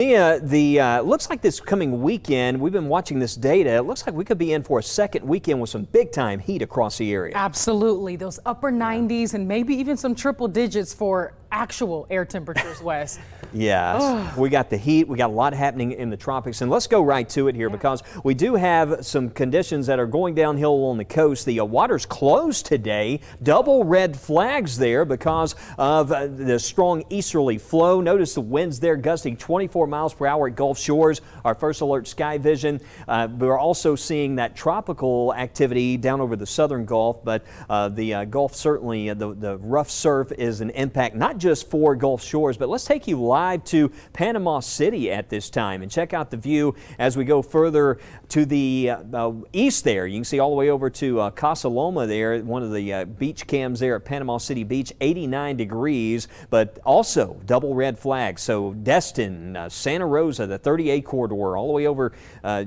Yeah, looks like this coming weekend, we've been watching this data. It looks like we could be in for a second weekend with some big time heat across the area. Absolutely. Those upper 90s and maybe even some triple digits for actual air temperatures, Wes. Yes, we got the heat. We got a lot happening in the tropics. And let's go right to it here because we do have some conditions that are going downhill on the coast. The water's closed today. Double red flags there because of the strong easterly flow. Notice the winds there gusting 24 miles per hour at Gulf Shores. Our first alert sky vision. We're also seeing that tropical activity down over the southern Gulf, but the Gulf certainly, the rough surf is an impact, not just for Gulf Shores, but let's take you live to Panama City at this time and check out the view as we go further to the east there. You can see all the way over to Casa Loma there, one of the beach cams there at Panama City Beach, 89 degrees, but also double red flags. So Destin, Santa Rosa, the 38 corridor, all the way over,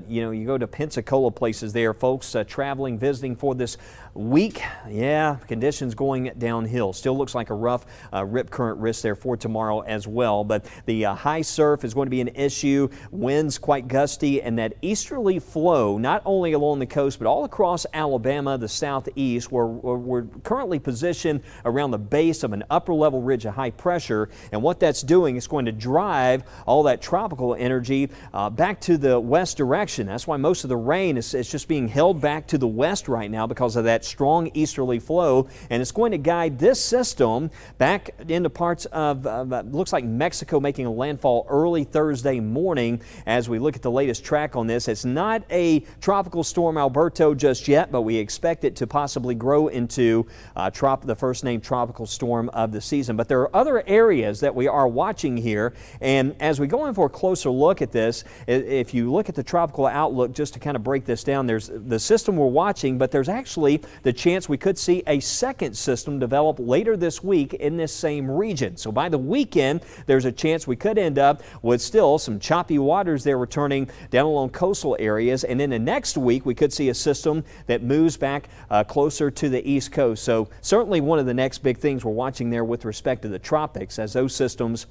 you go to Pensacola places there, folks traveling, visiting for this week. Yeah, conditions going downhill. Still looks like a rough rip current risk there for tomorrow as well, but the high surf is going to be an issue. Winds quite gusty, and that easterly flow not only along the coast but all across Alabama, the southeast, where we're currently positioned around the base of an upper level ridge of high pressure, and what that's doing is going to drive all that tropical energy back to the west direction. That's why most of the rain is just being held back to the west right now because of that strong easterly flow, and it's going to guide this system back into parts of looks like Mexico, making a landfall early Thursday morning. As we look at the latest track on this, it's not a tropical storm Alberto just yet, but we expect it to possibly grow into the first named tropical storm of the season. But there are other areas that we are watching here, and as we go in for a closer look at this, if you look at the tropical outlook, just to kind of break this down, there's the system we're watching, but there's actually the chance we could see a second system develop later this week in this same region. So by the weekend, there's a chance we could end up with still some choppy waters there returning down along coastal areas, and then the next week we could see a system that moves back closer to the east coast. So certainly one of the next big things we're watching there with respect to the tropics as those systems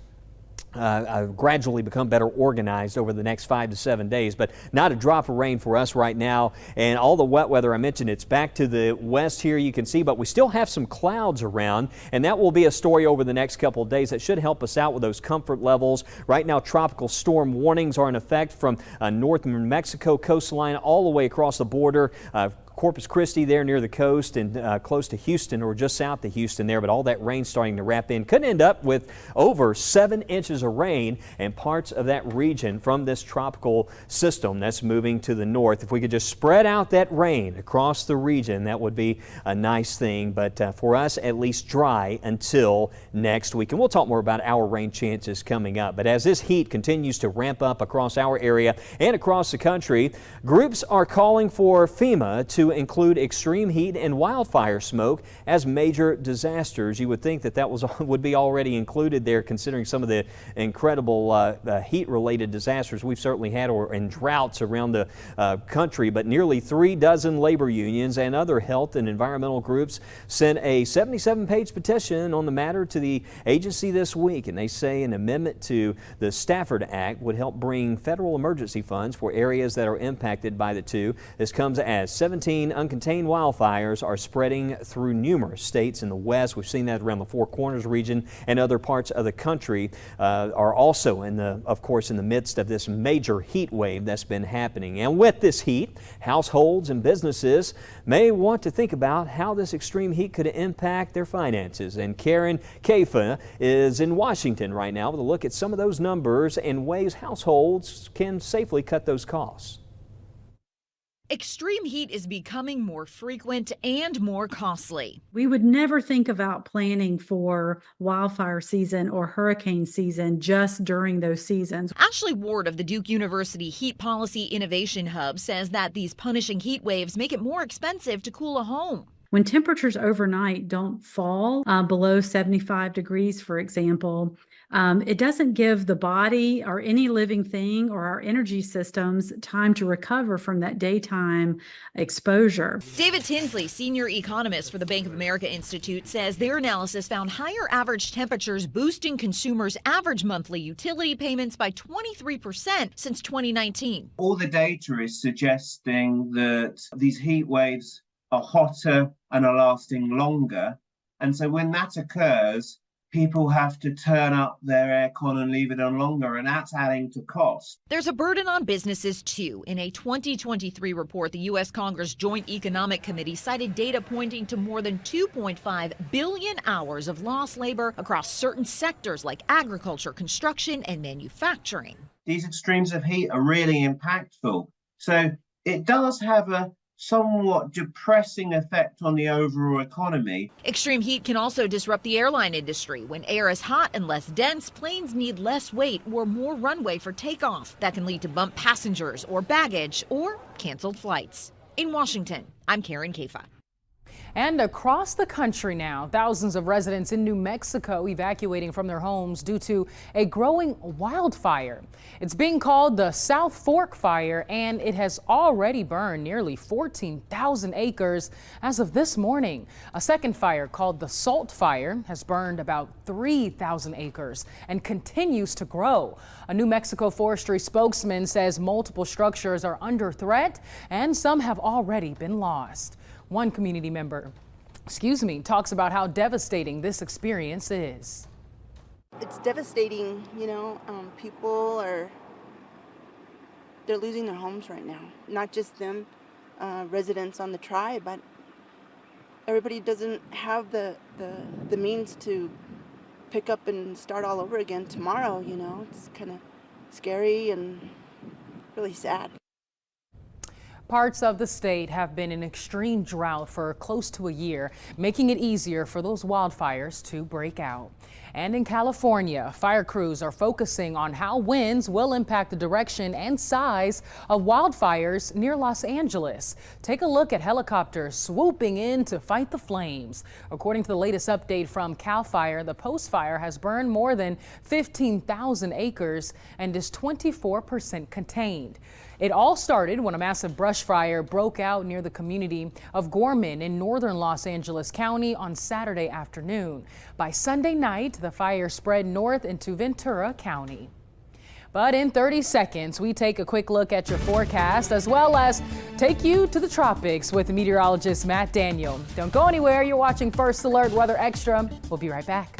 gradually become better organized over the next 5 to 7 days, but not a drop of rain for us right now. And all the wet weather I mentioned, it's back to the west here, you can see, but we still have some clouds around, and that will be a story over the next couple of days that should help us out with those comfort levels. Right now, tropical storm warnings are in effect from northern Mexico coastline all the way across the border. Corpus Christi there near the coast and close to Houston or just south of Houston there, but all that rain starting to wrap in. Could end up with over 7 inches of rain in parts of that region from this tropical system that's moving to the north. If we could just spread out that rain across the region, that would be a nice thing, but for us at least dry until next week. And we'll talk more about our rain chances coming up. But as this heat continues to ramp up across our area and across the country, groups are calling for FEMA to include extreme heat and wildfire smoke as major disasters. You would think that would be already included there, considering some of the incredible heat-related disasters we've certainly had and droughts around the country. But nearly 3 dozen labor unions and other health and environmental groups sent a 77-page petition on the matter to the agency this week, and they say an amendment to the Stafford Act would help bring federal emergency funds for areas that are impacted by the two. This comes as 17 uncontained wildfires are spreading through numerous states in the west. We've seen that around the Four Corners region, and other parts of the country are also of course in the midst of this major heat wave that's been happening. And with this heat, households and businesses may want to think about how this extreme heat could impact their finances. And Karen Kafa is in Washington right now with a look at some of those numbers and ways households can safely cut those costs. Extreme heat is becoming more frequent and more costly. We would never think about planning for wildfire season or hurricane season just during those seasons. Ashley Ward of the Duke University Heat Policy Innovation Hub says that these punishing heat waves make it more expensive to cool a home. When temperatures overnight don't fall below 75 degrees, for example, It doesn't give the body or any living thing or our energy systems time to recover from that daytime exposure. David Tinsley, senior economist for the Bank of America Institute, says their analysis found higher average temperatures boosting consumers' average monthly utility payments by 23% since 2019. All the data is suggesting that these heat waves are hotter and are lasting longer. And so when that occurs, people have to turn up their aircon and leave it on longer, and that's adding to cost. There's a burden on businesses, too. In a 2023 report, the U.S. Congress Joint Economic Committee cited data pointing to more than 2.5 billion hours of lost labor across certain sectors like agriculture, construction, and manufacturing. These extremes of heat are really impactful. So it does have a somewhat depressing effect on the overall economy. Extreme heat can also disrupt the airline industry. When air is hot and less dense, planes need less weight or more runway for takeoff. That can lead to bumped passengers or baggage or canceled flights. In Washington, I'm Karen Kafa. And across the country now, thousands of residents in New Mexico evacuating from their homes due to a growing wildfire. It's being called the South Fork Fire, and it has already burned nearly 14,000 acres as of this morning. A second fire called the Salt Fire has burned about 3,000 acres and continues to grow. A New Mexico forestry spokesman says multiple structures are under threat and some have already been lost. One community member, talks about how devastating this experience is. It's devastating, people they're losing their homes right now. Not just them, residents on the tribe, but everybody doesn't have the means to pick up and start all over again tomorrow, It's kind of scary and really sad. Parts of the state have been in extreme drought for close to a year, making it easier for those wildfires to break out. And in California, fire crews are focusing on how winds will impact the direction and size of wildfires near Los Angeles. Take a look at helicopters swooping in to fight the flames. According to the latest update from CAL FIRE, the Post Fire has burned more than 15,000 acres and is 24% contained. It all started when a massive brush fire broke out near the community of Gorman in northern Los Angeles County on Saturday afternoon. By Sunday night, the fire spread north into Ventura County. But in 30 seconds, we take a quick look at your forecast as well as take you to the tropics with meteorologist Matt Daniel. Don't go anywhere. You're watching First Alert Weather Extra. We'll be right back.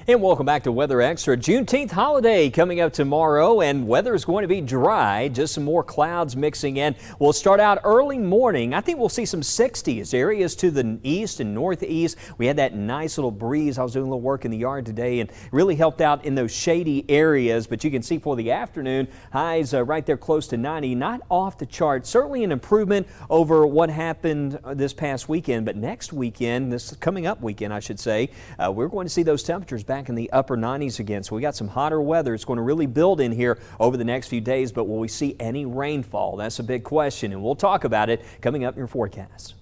And welcome back to Weather Extra. Juneteenth holiday coming up tomorrow, and weather is going to be dry. Just some more clouds mixing in. We'll start out early morning. I think we'll see some 60s areas to the east and northeast. We had that nice little breeze. I was doing a little work in the yard today and really helped out in those shady areas. But you can see for the afternoon, highs right there close to 90. Not off the chart. Certainly an improvement over what happened this past weekend. But next weekend, this coming up weekend, I should say, we're going to see those temperatures back in the upper 90s again. So we got some hotter weather. It's going to really build in here over the next few days, but will we see any rainfall? That's a big question, and we'll talk about it coming up in your forecast.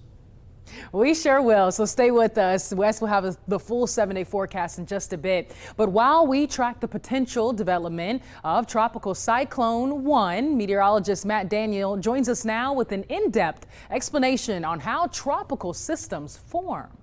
We sure will, so stay with us. Wes will have the full 7-day forecast in just a bit. But while we track the potential development of Tropical Cyclone 1, meteorologist Matt Daniel joins us now with an in-depth explanation on how tropical systems form.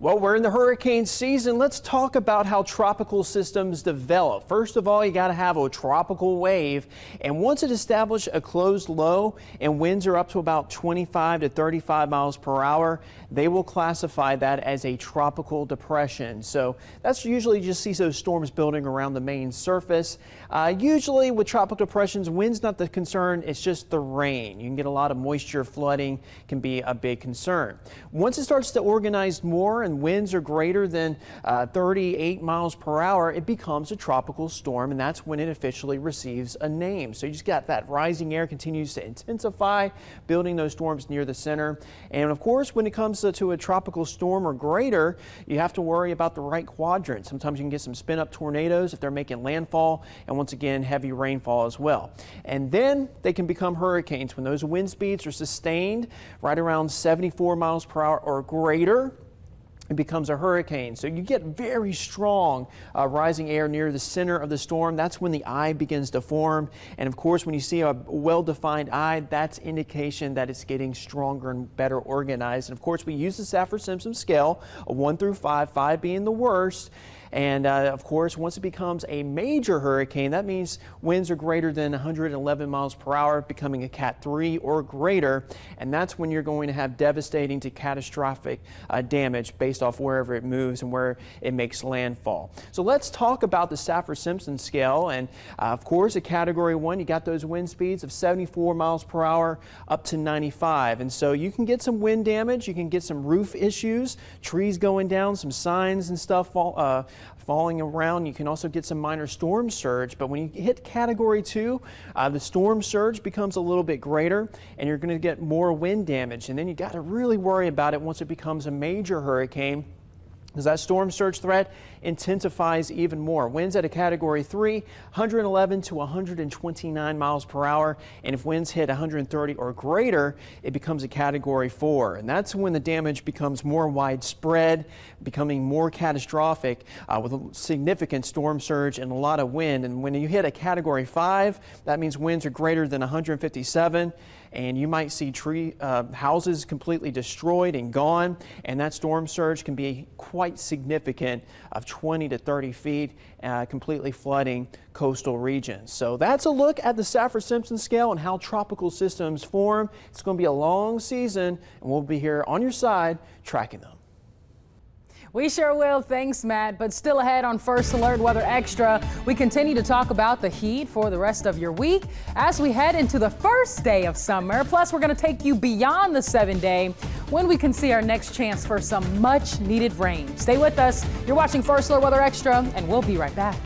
Well, we're in the hurricane season. Let's talk about how tropical systems develop. First of all, you got to have a tropical wave. And once it establishes a closed low and winds are up to about 25 to 35 miles per hour, they will classify that as a tropical depression. So that's usually just see those storms building around the main surface. Usually with tropical depressions, wind's not the concern. It's just the rain. You can get a lot of moisture flooding, can be a big concern. Once it starts to organize more, and winds are greater than 38 miles per hour, it becomes a tropical storm, and that's when it officially receives a name. So you just got that rising air continues to intensify, building those storms near the center. And of course, when it comes to a tropical storm or greater, you have to worry about the right quadrant. Sometimes you can get some spin up tornadoes if they're making landfall, and once again, heavy rainfall as well. And then they can become hurricanes when those wind speeds are sustained right around 74 miles per hour or greater. It becomes a hurricane. So you get very strong rising air near the center of the storm. That's when the eye begins to form. And of course, when you see a well-defined eye, that's indication that it's getting stronger and better organized. And of course, we use the Saffir-Simpson scale, a 1 through 5, 5 being the worst. And of course, once it becomes a major hurricane, that means winds are greater than 111 miles per hour, becoming a Cat 3 or greater. And that's when you're going to have devastating to catastrophic damage based off wherever it moves and where it makes landfall. So let's talk about the Saffir-Simpson scale. And of course, a Category 1, you got those wind speeds of 74 miles per hour up to 95. And so you can get some wind damage, you can get some roof issues, trees going down, some signs and stuff falling around. You can also get some minor storm surge, but when you hit Category 2, the storm surge becomes a little bit greater and you're going to get more wind damage. And then you got to really worry about it once it becomes a major hurricane, because that storm surge threat intensifies even more. Winds at a Category 3, 111 to 129 miles per hour. And if winds hit 130 or greater, it becomes a Category 4. And that's when the damage becomes more widespread, becoming more catastrophic with a significant storm surge and a lot of wind. And when you hit a Category 5, that means winds are greater than 157. And you might see houses completely destroyed and gone, and that storm surge can be quite significant, of 20 to 30 feet, completely flooding coastal regions. So that's a look at the Saffir-Simpson scale and how tropical systems form. It's going to be a long season, and we'll be here on your side tracking them. We sure will. Thanks, Matt. But still ahead on First Alert Weather Extra, we continue to talk about the heat for the rest of your week as we head into the first day of summer. Plus, we're going to take you beyond the 7-day when we can see our next chance for some much needed rain. Stay with us. You're watching First Alert Weather Extra, and we'll be right back.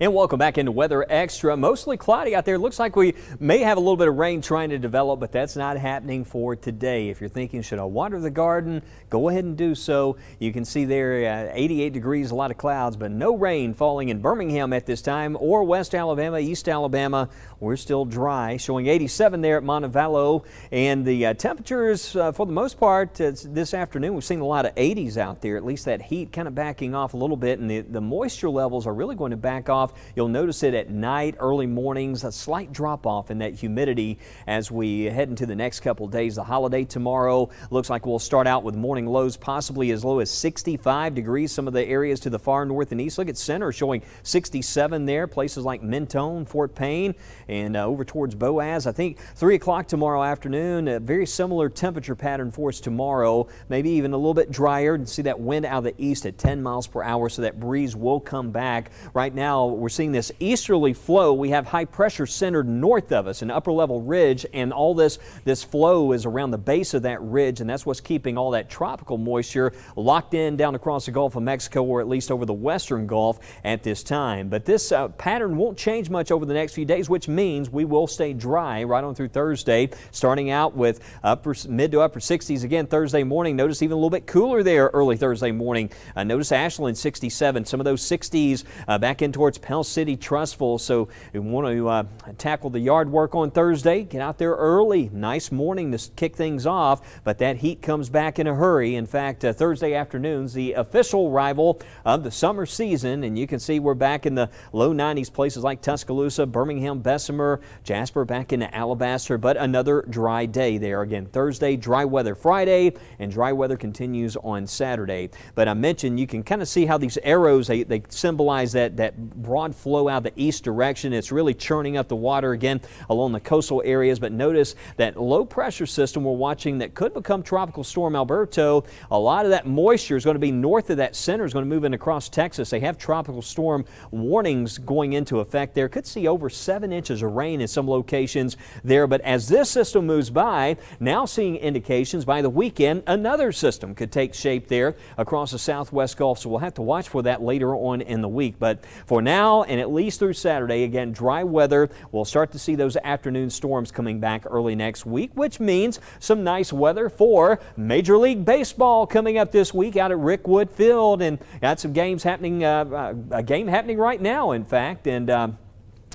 And welcome back into Weather Extra. Mostly cloudy out there. Looks like we may have a little bit of rain trying to develop, but that's not happening for today. If you're thinking, should I water the garden? Go ahead and do so. You can see there 88 degrees, a lot of clouds, but no rain falling in Birmingham at this time or West Alabama, East Alabama. We're still dry, showing 87 there at Montevallo. And the temperatures, for the most part, this afternoon, we've seen a lot of 80s out there. At least that heat kind of backing off a little bit, and the moisture levels are really going to back off. You'll notice it at night, early mornings, a slight drop off in that humidity as we head into the next couple days. The holiday tomorrow looks like we'll start out with morning lows possibly as low as 65 degrees. Some of the areas to the far north and east. Look at Center showing 67 there. Places like Mentone, Fort Payne, and over towards Boaz. I think 3 o'clock tomorrow afternoon, a very similar temperature pattern for us tomorrow. Maybe even a little bit drier, and see that wind out of the east at 10 miles per hour, so that breeze will come back. Right now, we're seeing this easterly flow. We have high pressure centered north of us, an upper level ridge, and all this flow is around the base of that ridge, and that's what's keeping all that tropical moisture locked in down across the Gulf of Mexico, or at least over the western Gulf at this time. But this pattern won't change much over the next few days, which means we will stay dry right on through Thursday, starting out with mid to upper 60s again Thursday morning. Notice even a little bit cooler there early Thursday morning. Notice Ashland 67, some of those 60s back in towards Pell City, Trussville. So we want to tackle the yard work on Thursday. Get out there early. Nice morning to kick things off, but that heat comes back in a hurry. In fact, Thursday afternoon's the official arrival of the summer season, and you can see we're back in the low 90s, places like Tuscaloosa, Birmingham, Bessemer, Jasper, back into Alabaster, but another dry day there. Again, Thursday, dry weather Friday, and dry weather continues on Saturday. But I mentioned you can kind of see how these arrows, they symbolize that broad flow out the east direction. It's really churning up the water again along the coastal areas. But notice that low pressure system we're watching that could become Tropical Storm Alberto. A lot of that moisture is going to be north of that center, is going to move in across Texas. They have tropical storm warnings going into effect there. Could see over 7 inches of rain in some locations there. But as this system moves by, now seeing indications by the weekend, another system could take shape there across the southwest Gulf. So we'll have to watch for that later on in the week. But for now, and at least through Saturday, again, dry weather. We'll start to see those afternoon storms coming back early next week, which means some nice weather for Major League Baseball coming up this week out at Rickwood Field. And got some games happening, a game happening right now, in fact. And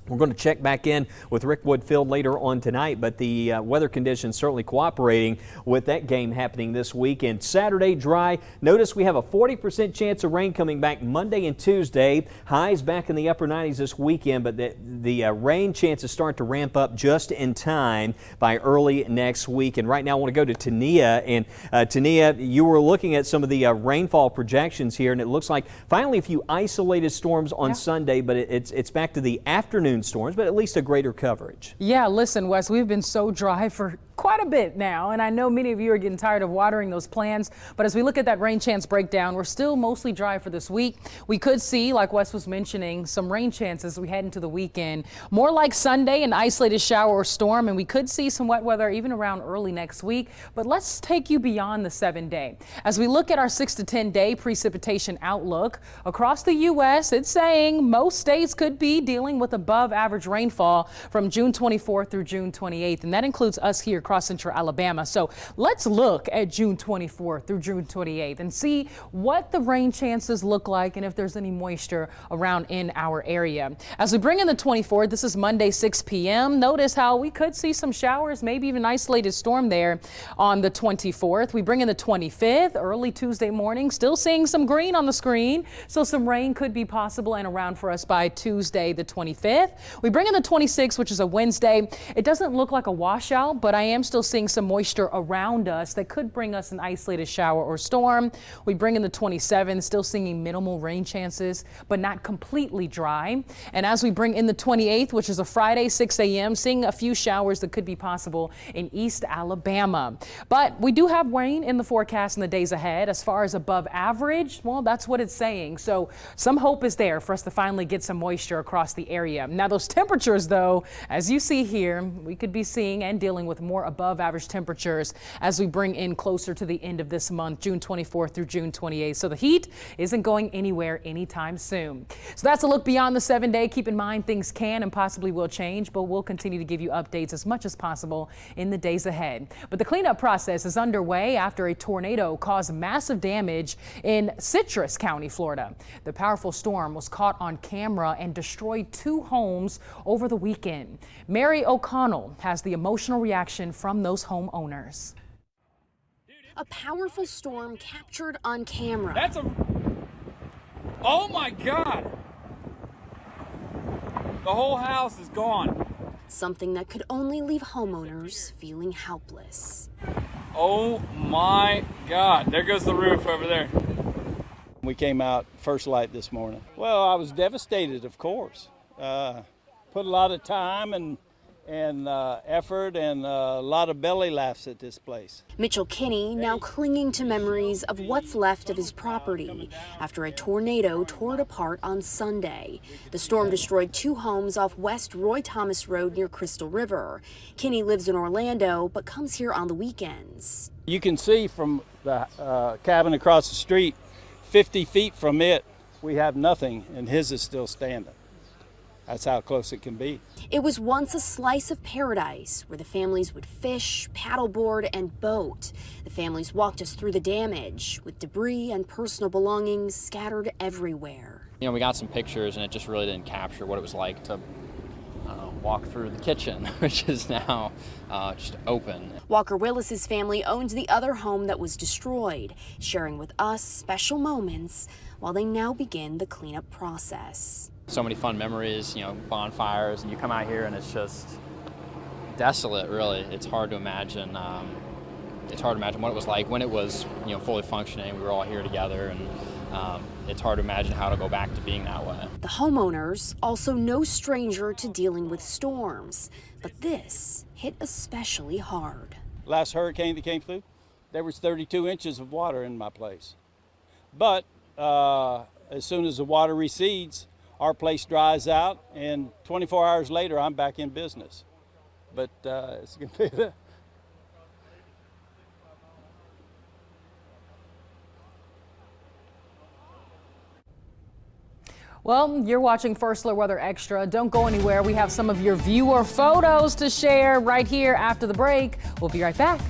we're going to check back in with Rickwood Field later on tonight, but the weather conditions certainly cooperating with that game happening this week. And Saturday, dry. Notice we have a 40% chance of rain coming back Monday and Tuesday. Highs back in the upper 90s this weekend, but the rain chances start to ramp up just in time by early next week. And right now I want to go to Tania. And Tania, you were looking at some of the rainfall projections here, and it looks like finally a few isolated storms on Sunday, but it's back to the afternoon storms, but at least a greater coverage. Yeah, listen, Wes, we've been so dry for quite a bit now, and I know many of you are getting tired of watering those plants, but as we look at that rain chance breakdown, we're still mostly dry for this week. We could see, like Wes was mentioning, some rain chances as we head into the weekend. More like Sunday, an isolated shower or storm, and we could see some wet weather even around early next week. But let's take you beyond the 7-day. As we look at our 6 to 10 day precipitation outlook across the U.S., it's saying most states could be dealing with above average rainfall from June 24th through June 28th, and that includes us here across central Alabama. So let's look at June 24th through June 28th and see what the rain chances look like and if there's any moisture around in our area. As we bring in the 24th, this is Monday 6 p.m. Notice how we could see some showers, maybe even an isolated storm there on the 24th. We bring in the 25th, early Tuesday morning, still seeing some green on the screen, so some rain could be possible and around for us by Tuesday the 25th. We bring in the 26th, which is a Wednesday. It doesn't look like a washout, but I am still seeing some moisture around us that could bring us an isolated shower or storm. We bring in the 27th, still seeing minimal rain chances, but not completely dry. And as we bring in the 28th, which is a Friday, 6 a.m., seeing a few showers that could be possible in East Alabama. But we do have rain in the forecast in the days ahead. As far as above average, well, that's what it's saying. So some hope is there for us to finally get some moisture across the area. Now, those temperatures, though, as you see here, we could be seeing and dealing with more above average temperatures as we bring in closer to the end of this month, June 24th through June 28th. So the heat isn't going anywhere anytime soon. So that's a look beyond the 7-day. Keep in mind things can and possibly will change, but we'll continue to give you updates as much as possible in the days ahead. But the cleanup process is underway after a tornado caused massive damage in Citrus County, Florida. The powerful storm was caught on camera and destroyed 2 homes over the weekend. Mary O'Connell has the emotional reaction from those homeowners. A powerful storm captured on camera. Oh my God! The whole house is gone. Something that could only leave homeowners feeling helpless. Oh my God, there goes the roof over there. We came out first light this morning. Well, I was devastated, of course. Put a lot of time and effort and a lot of belly laughs at this place. Mitchell Kinney now clinging to memories of what's left of his property after a tornado tore it apart on Sunday. The storm destroyed 2 homes off West Roy Thomas Road near Crystal River. Kinney lives in Orlando but comes here on the weekends. You can see from the cabin across the street, 50 feet from it, we have nothing, and his is still standing. That's how close it can be. It was once a slice of paradise where the families would fish, paddleboard, and boat. The families walked us through the damage with debris and personal belongings scattered everywhere. You know, we got some pictures and it just really didn't capture what it was like to walk through the kitchen, which is now just open. Walker Willis's family owns the other home that was destroyed, sharing with us special moments while they now begin the cleanup process. So many fun memories, you know, bonfires, and you come out here and it's just desolate, really. It's hard to imagine. It's hard to imagine what it was like when it was, you know, fully functioning. We were all here together, and it's hard to imagine how to go back to being that way. The homeowners also no stranger to dealing with storms, but this hit especially hard. Last hurricane that came through, there was 32 inches of water in my place. But as soon as the water recedes, our place dries out, and 24 hours later, I'm back in business. But it's going to be Well, you're watching First Alert Weather Extra. Don't go anywhere. We have some of your viewer photos to share right here after the break. We'll be right back.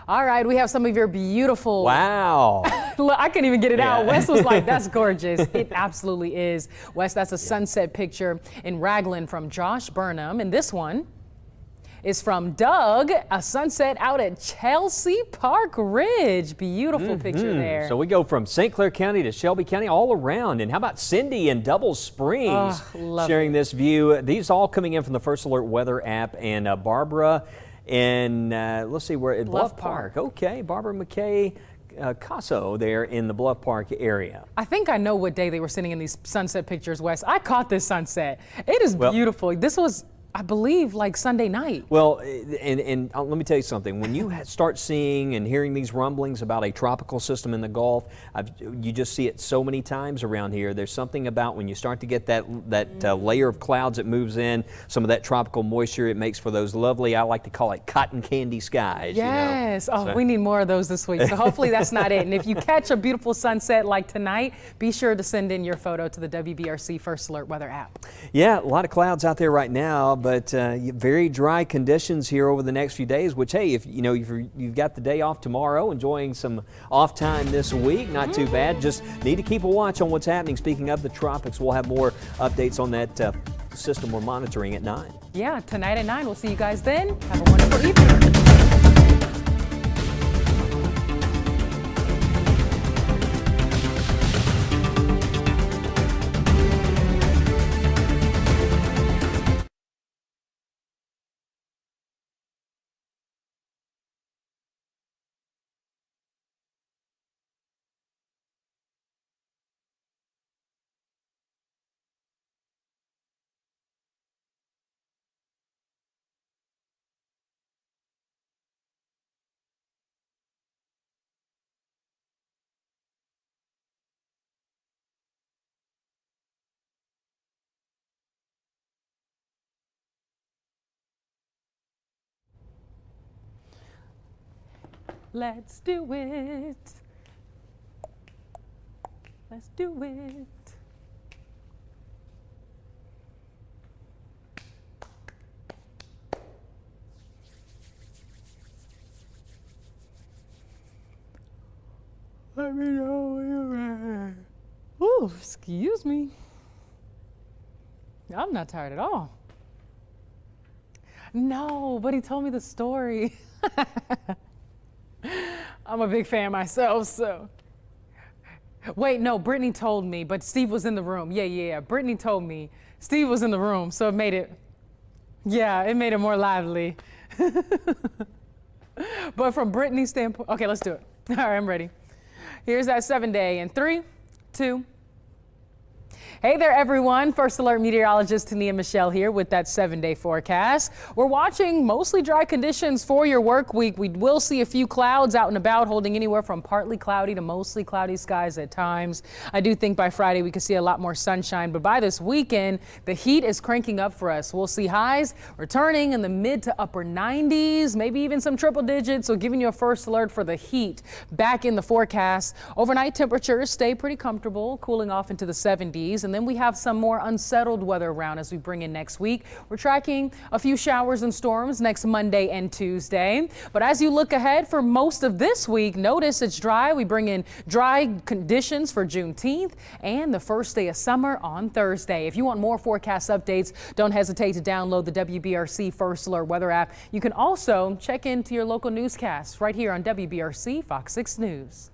All right, we have some of your beautiful. Wow. Look, I couldn't even get it out. Yeah. Wes was like, that's gorgeous. It absolutely is. Wes, that's a sunset picture in Raglan from Josh Burnham. And this one is from Doug, a sunset out at Chelsea Park Ridge. Beautiful picture there. So we go from St. Clair County to Shelby County all around. And how about Cindy in Double Springs sharing this view? These all coming in from the First Alert Weather app. And Barbara in, let's see, where in Bluff Park. Okay, Barbara McKay Casso there in the Bluff Park area. I think I know what day they were sending in these sunset pictures, Wes. I caught this sunset. It is beautiful. This was, I believe, like Sunday night. Well, and let me tell you something. When you start seeing and hearing these rumblings about a tropical system in the Gulf, you just see it so many times around here. There's something about when you start to get that layer of clouds that moves in, some of that tropical moisture, it makes for those lovely, I like to call it cotton candy skies. Yes. You know? Oh, we need more of those this week. So hopefully that's not it. And if you catch a beautiful sunset like tonight, be sure to send in your photo to the WBRC First Alert Weather app. Yeah, a lot of clouds out there right now, but very dry conditions here over the next few days, which, hey, if you've got the day off tomorrow, enjoying some off time this week, not too bad. Just need to keep a watch on what's happening. Speaking of the tropics, we'll have more updates on that system we're monitoring at 9. Yeah, tonight at 9. We'll see you guys then. Have a wonderful evening. Let's do it. Let's do it. Let me know where you're at. Ooh, excuse me. I'm not tired at all. No, but he told me the story. I'm a big fan myself, so. Wait, no, Brittany told me, but Steve was in the room. Yeah. Brittany told me. Steve was in the room, so it made it more lively. But from Brittany's standpoint, okay, let's do it. All right, I'm ready. Here's that 7-day in 3, 2. Hey there, everyone. First Alert meteorologist Tania Michelle here with that 7-day forecast. We're watching mostly dry conditions for your work week. We will see a few clouds out and about, holding anywhere from partly cloudy to mostly cloudy skies at times. I do think by Friday we could see a lot more sunshine, but by this weekend, the heat is cranking up for us. We'll see highs returning in the mid to upper 90s, maybe even some triple digits, so giving you a first alert for the heat back in the forecast. Overnight temperatures stay pretty comfortable, cooling off into the 70s. And then we have some more unsettled weather around as we bring in next week. We're tracking a few showers and storms next Monday and Tuesday. But as you look ahead for most of this week, notice it's dry. We bring in dry conditions for Juneteenth and the first day of summer on Thursday. If you want more forecast updates, don't hesitate to download the WBRC First Alert Weather app. You can also check into your local newscasts right here on WBRC Fox 6 News.